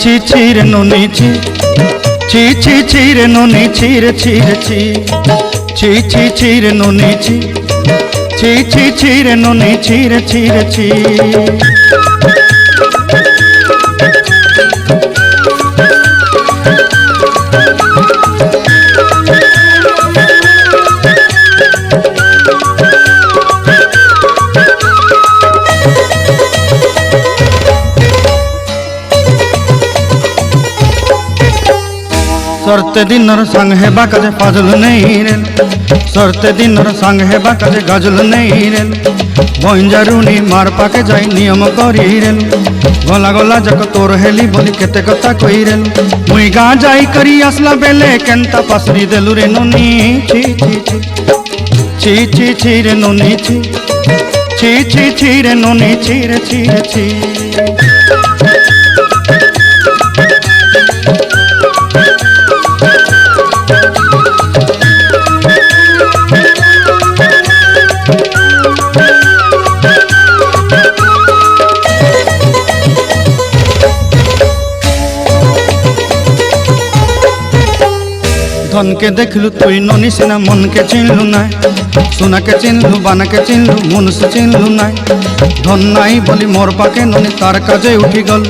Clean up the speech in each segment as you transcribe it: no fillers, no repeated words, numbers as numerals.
ছি ছি রে নুনি ছি ছি ছি ছি রে নুনি ছি রে ছি রে ছি ছি ছি ছি রে নুনি ছি ছি ছি ছি রে নুনি ছি রে ছি রে ছি। सरते दिनर संग हेबा काजे फाजल नहीं रेल सरते दिनर संग हेबा काजे गाजल नहीं रेल बंजारुनी मार पाके जाई नियम करी रेल गला गला जक तोर हेली बोली केते कथा कही रेल मुई गा जाई करी असला बेले केंता पासरी देलु रे नुनी छी छी छी छी छी छी रे नुनी छी छी छी छी रे नुनी छी रे छी रे छी। धन के देखलु तुई ननी सिना मन के चिन्हलु नाय सोना के चिन्हलु बाना के चिन्हलु मन से चिन्हलु नाय धन नाई बोली मोर पाके ननी तार काजे उठी गल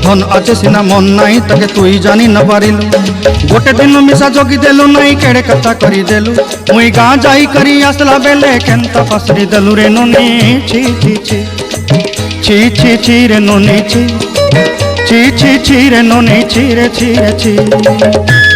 धन आचे सिना मन नाई ताके तुई जानी न पारिलु गोटे दिन मिसा जोगी देलु नाई केड़े कथा करी देलु मुई गा जाई करी आसला बेले केंता फसरी देलु रे ननी छी छी छी छी छी छी रे ननी छी छी छी छी रे ननी छी रे छी रे छी।